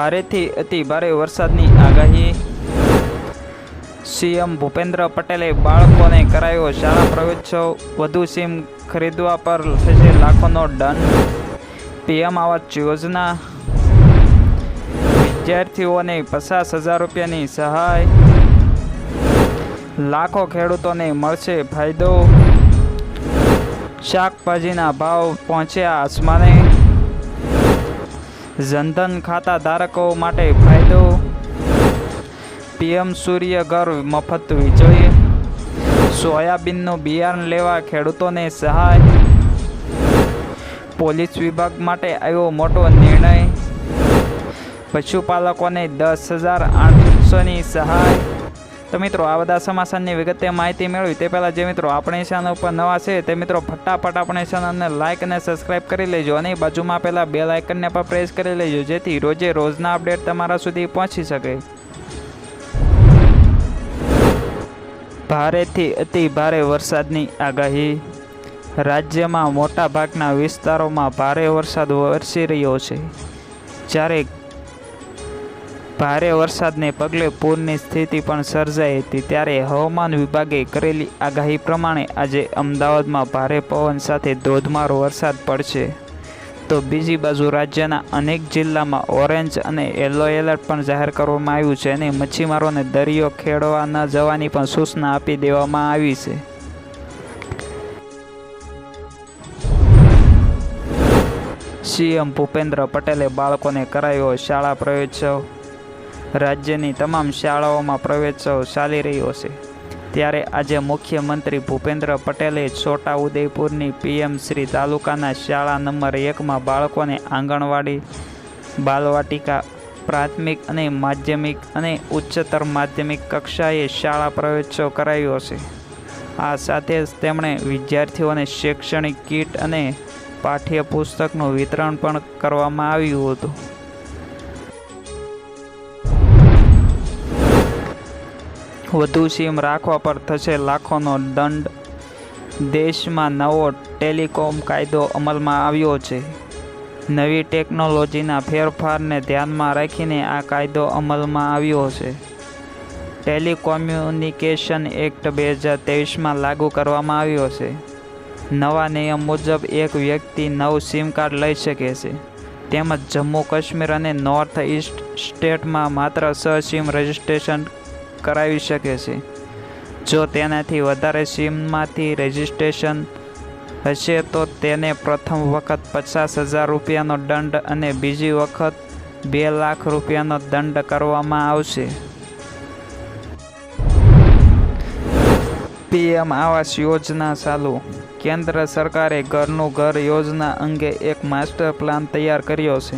ભારેથી અતિ ભારે વરસાદની આગાહી। સીએમ ભૂપેન્દ્ર પટેલે બાળકોને કરાયો શાળા પ્રવેશોત્સવ। વધુ સિમ ખરીદવા પર થશે લાખોનો દંડ। પીએમ આવાસ યોજના, વિદ્યાર્થીઓને 50,000 રૂપિયાની સહાય। લાખો ખેડૂતોને મળશે ફાયદો। શાકભાજીના ભાવ પહોંચ્યા આસમાને। જનધન ખાતા ધારકો માટે ફાયદો। પીએમ સૂર્ય ઘર મફત વીજળી। સોયાબીનનું બિયારણ લેવા ખેડૂતોને સહાય। પોલીસ વિભાગ માટે આવ્યો મોટો નિર્ણય। પશુપાલકોને 10,800ની સહાય। તો મિત્રો, આ બધા સમાચારની વિગતે માહિતી મેળવી તે પહેલાં જે મિત્રો આપણી ચેનલ ઉપર નવા છે તે મિત્રો ફટાફટ આપણી ચેનલને લાઇક અને સબસ્ક્રાઈબ કરી લેજો અને બાજુમાં પહેલાં બેલ આઇકનને પણ પ્રેસ કરી લેજો, જેથી રોજે રોજના અપડેટ તમારા સુધી પહોંચી શકે। ભારેથી અતિ ભારે વરસાદની આગાહી। રાજ્યમાં મોટા ભાગના વિસ્તારોમાં ભારે વરસાદ વરસી રહ્યો છે, જ્યારે ભારે વરસાદને પગલે પૂરની સ્થિતિ પણ સર્જાઈ હતી। ત્યારે હવામાન વિભાગે કરેલી આગાહી પ્રમાણે આજે અમદાવાદમાં ભારે પવન સાથે ધોધમાર વરસાદ પડશે, તો બીજી બાજુ રાજ્યના અનેક જિલ્લામાં ઓરેન્જ અને યલો એલર્ટ પણ જાહેર કરવામાં આવ્યું છે અને મચ્છીમારોને દરિયો ખેડવા ન જવાની પણ સૂચના આપી દેવામાં આવી છે। સીએમ ભૂપેન્દ્ર પટેલે બાળકોને કરાયો શાળા પ્રવેશોત્સવ। રાજ્યની તમામ શાળાઓમાં પ્રવેશોત્સવ ચાલી રહ્યો છે, ત્યારે આજે મુખ્યમંત્રી ભૂપેન્દ્ર પટેલે છોટાઉદેપુરની પીએમશ્રી તાલુકાના શાળા નંબર 1માં બાળકોને આંગણવાડી, બાલવાટિકા, પ્રાથમિક અને માધ્યમિક અને ઉચ્ચતર માધ્યમિક કક્ષાએ શાળા પ્રવેશોત્સવ કરાયો છે। આ સાથે જ તેમણે વિદ્યાર્થીઓને શૈક્ષણિક કીટ અને પાઠ્યપુસ્તકનું વિતરણ પણ કરવામાં આવ્યું હતું। વધુ સિમ રાખવા પર થશે લાખોનો દંડ। દેશમાં નવો ટેલિકોમ કાયદો અમલમાં આવ્યો છે। નવી ટેકનોલોજીના ફેરફારને ધ્યાનમાં રાખીને આ કાયદો અમલમાં આવ્યો છે। ટેલિકોમ્યુનિકેશન એક્ટ 2023માં લાગુ કરવામાં આવ્યો છે। નવા નિયમ મુજબ એક વ્યક્તિ 9 સિમ કાર્ડ લઈ શકે છે, તેમજ જમ્મુ કાશ્મીર અને નોર્થ ઇસ્ટ સ્ટેટમાં માત્ર 6 સિમ રજિસ્ટ્રેશન કરાવી શકે છે। જો તેનાથી વધારે સિમમાંથી રજિસ્ટ્રેશન હશે તો તેને પ્રથમ વખત 50,000 રૂપિયાનો દંડ અને બીજી વખત 2 લાખ રૂપિયાનો દંડ કરવામાં આવશે। પીએમ આવાસ યોજના ચાલુ। કેન્દ્ર સરકારે ઘરનું ઘર યોજના અંગે એક માસ્ટર પ્લાન તૈયાર કર્યો છે।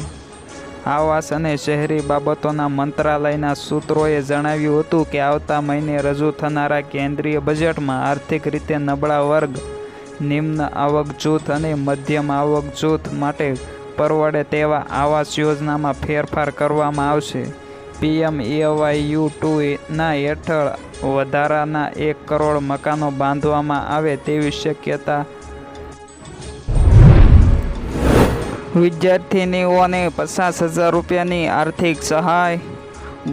આવાસ અને શહેરી બાબતોના મંત્રાલયના સૂત્રોએ જણાવ્યું હતું કે આવતા મહિને રજૂ થનારા કેન્દ્રીય બજેટમાં આર્થિક રીતે નબળા વર્ગ, નિમ્ન આવક જૂથ અને મધ્યમ આવક જૂથ માટે પરવડે તેવા આવાસ યોજનામાં ફેરફાર કરવામાં આવશે। PMAYU2ના હેઠળ વધારાના 1 કરોડ મકાનો બાંધવામાં આવે તેવી શક્યતા। વિદ્યાર્થીનીઓને 50,000 રૂપિયાની આર્થિક સહાય।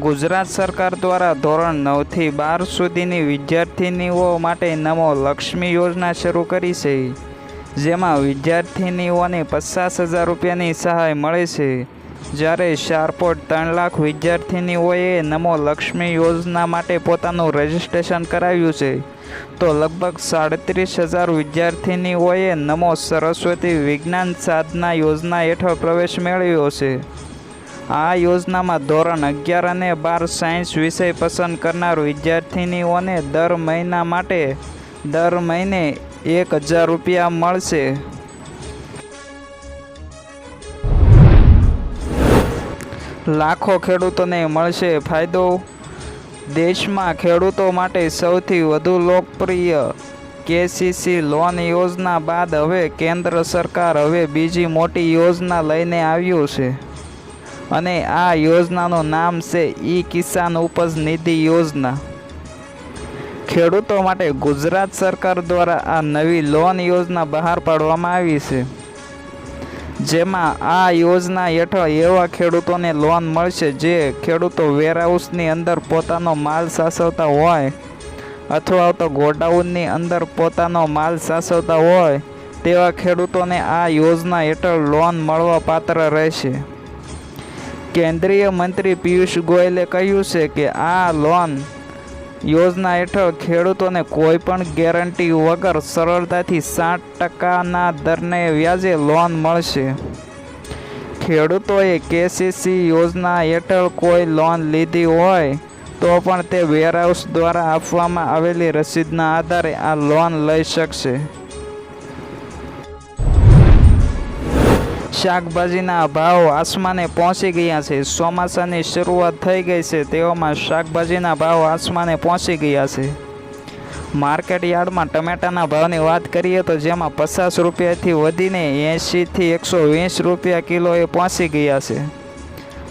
ગુજરાત સરકાર દ્વારા ધોરણ 9થી 12 સુધીની વિદ્યાર્થીનીઓ માટે નમો લક્ષ્મી યોજના શરૂ કરી છે, જેમાં વિદ્યાર્થીનીઓને 50,000 રૂપિયાની સહાય મળે છે, જ્યારે 4.3 લાખ વિદ્યાર્થીનીઓએ નમો લક્ષ્મી યોજના માટે પોતાનું રજિસ્ટ્રેશન કરાવ્યું છે, તો લગભગ 37,000 વિદ્યાર્થીનીઓએ નમો સરસ્વતી વિજ્ઞાન સાધના યોજના હેઠળ પ્રવેશ મેળવ્યો છે। આ યોજનામાં ધોરણ 11 અને 12 સાયન્સ વિષય પસંદ કરનાર વિદ્યાર્થીનીઓને દર મહિના માટે દર મહિને 1,000 રૂપિયા મળશે। લાખો ખેડૂતોને મળશે ફાયદો। દેશમાં ખેડૂતો માટે સૌથી વધુ લોકપ્રિય કેસીસી લોન યોજના બાદ હવે કેન્દ્ર સરકાર બીજી મોટી યોજના લઈને આવ્યું છે અને આ યોજનાનું નામ છે કિસાન ઉપજ નિધિ યોજના। ખેડૂતો માટે ગુજરાત સરકાર દ્વારા આ નવી લોન યોજના બહાર પાડવામાં આવી છે। જેમાં આ યોજના હેઠળ એવા ખેડૂતોને લોન મળશે જે ખેડૂતો વેરહાઉસની અંદર પોતાનો માલ સાચવતા હોય અથવા તો ગોડાઉનની અંદર પોતાનો માલ સાચવતા હોય તેવા ખેડૂતોને આ યોજના હેઠળ લોન મળવા પાત્ર રહેશે. કેન્દ્રીય મંત્રી પિયુષ ગોયલે કહ્યું છે કે આ લોન યોજના હેઠળ ખેડૂતોને કોઈ પણ ગેરંટી વગર સરળતાથી 7% દરને વ્યાજે લોન મળશે. ખેડૂતોએ કેસીસી યોજના હેઠળ કોઈ લોન લીધી હોય તો પણ તે વેરહાઉસ દ્વારા આપવામાં આવેલી રસીદના આધારે આ લોન લઈ શકશે. શાકભાજીના ભાવ આસમાને પહોંચી ગયા છે. ચોમાસાની શરૂઆત થઈ ગઈ છે તેવામાં શાકભાજીના ભાવ આસમાને પહોંચી ગયા છે. માર્કેટ યાર્ડમાં ટમેટાના ભાવની વાત કરીએ તો જેમાં 50 રૂપિયાથી વધીને 80 થી 120 રૂપિયા કિલોએ પહોંચી ગયા છે.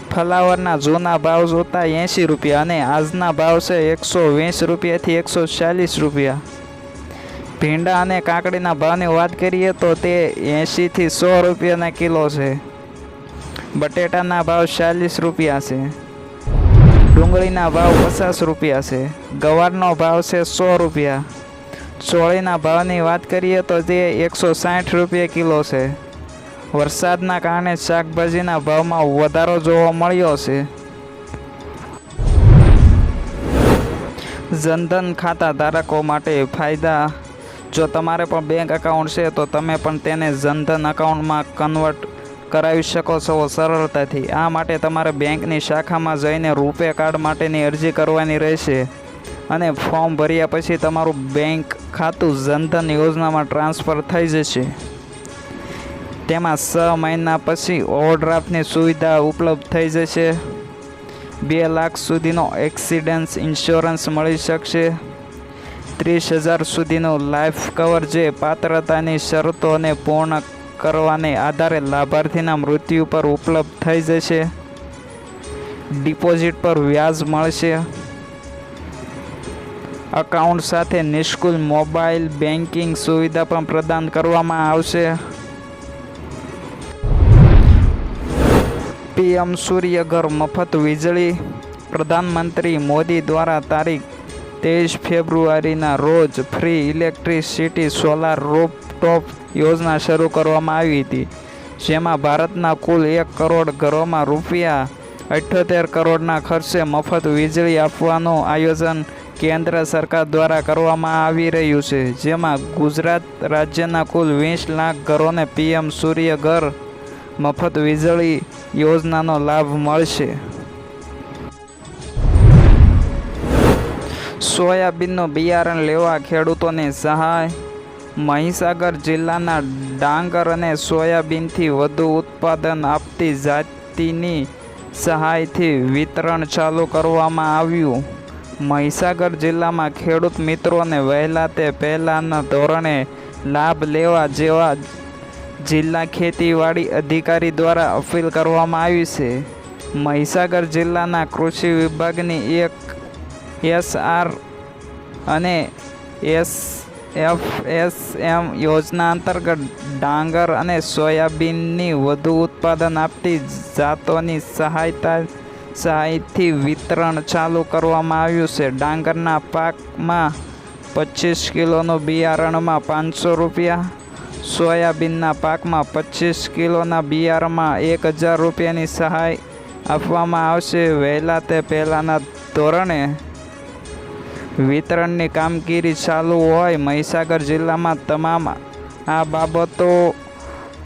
ફ્લાવરના જૂના ભાવ જોતા 80 રૂપિયા અને આજના ભાવ છે 120 રૂપિયાથી 140 રૂપિયા. ભીંડા અને કાકડીના ભાવની વાત કરીએ તો તે 80 થી 100 રૂપિયાના કિલો છે. બટેટાના ભાવ 40 રૂપિયા છે. ડુંગળીના ભાવ 50 રૂપિયા છે. ગવારનો ભાવ છે 100 રૂપિયા. ચોળીના ભાવની વાત કરીએ તો તે 160 રૂપિયા કિલો છે. વરસાદના કારણે શાકભાજીના ભાવમાં વધારો જોવા મળ્યો છે. જનધન ખાતા ધારકો માટે ફાયદા. જો તમારે પણ બેંક એકાઉન્ટ છે તો તમે પણ તેને જનધન એકાઉન્ટમાં કન્વર્ટ કરાવી શકો છો સરળતાથી. આ માટે તમારે બેંકની શાખામાં જઈને રૂપે કાર્ડ માટેની અરજી કરવાની રહેશે અને ફોર્મ ભર્યા પછી તમારું બેંક ખાતું જનધન યોજનામાં ટ્રાન્સફર થઈ જશે. તેમાં 6 મહિના પછી ઓવરડ્રાફ્ટની સુવિધા ઉપલબ્ધ થઈ જશે. 2 લાખ સુધીનો એક્સિડન્ટ ઇન્સ્યોરન્સ મળી શકશે. 30,000 સુધીનું લાઈફ કવર જે પાત્રતાની શરતોને પૂર્ણ કરવાને આધારે લાભાર્થીના મૃત્યુ પર ઉપલબ્ધ થઈ જશે. ડિપોઝિટ પર વ્યાજ મળશે. એકાઉન્ટ સાથે નિઃશુલ્ક મોબાઈલ બેન્કિંગ સુવિધા પણ પ્રદાન કરવામાં આવશે. પીએમ સૂર્યઘર મફત વીજળી. પ્રધાનમંત્રી મોદી દ્વારા તારીખ 23 ફેબ્રુઆરીના રોજ ફ્રી ઇલેક્ટ્રિસિટી સોલાર રૂફટોપ યોજના શરૂ કરવામાં આવી હતી. જેમાં ભારતના કુલ 1 કરોડ ઘરોમાં રૂપિયા 78 કરોડના ખર્ચે મફત વીજળી આપવાનું આયોજન કેન્દ્ર સરકાર દ્વારા કરવામાં આવી રહ્યું છે. જેમાં ગુજરાત રાજ્યના કુલ 20 લાખ ઘરોને પીએમ સૂર્યઘર મફત વીજળી યોજનાનો લાભ મળશે. સોયાબીનનું બિયારણ લેવા ખેડૂતોને સહાય. મહીસાગર જિલ્લાના ડાંગર અને સોયાબીનથી વધુ ઉત્પાદન આપતી જાતિની સહાયથી વિતરણ ચાલુ કરવામાં આવ્યું. મહીસાગર જિલ્લામાં ખેડૂત મિત્રોને વહેલા તે પહેલાંના ધોરણે લાભ લેવા જેવા જિલ્લા ખેતીવાડી અધિકારી દ્વારા અપીલ કરવામાં આવી છે. મહીસાગર જિલ્લાના કૃષિ વિભાગની એક SR અને SFSM યોજના અંતર્ગત ડાંગર અને સોયાબીનની વધુ ઉત્પાદન આપતી જાતોની સહાયથી વિતરણ ચાલુ કરવામાં આવ્યું છે. ડાંગરના પાકમાં 25 કિલોનું બિયારણમાં 500 રૂપિયા, સોયાબીનના પાકમાં 25 કિલોના બિયારણમાં 1000 રૂપિયાની સહાય આપવામાં આવશે. વહેલા તે પહેલાંના ધોરણે વિતરણની કામગીરી ચાલુ હોય. મહીસાગર જિલ્લામાં તમામ આ બાબતો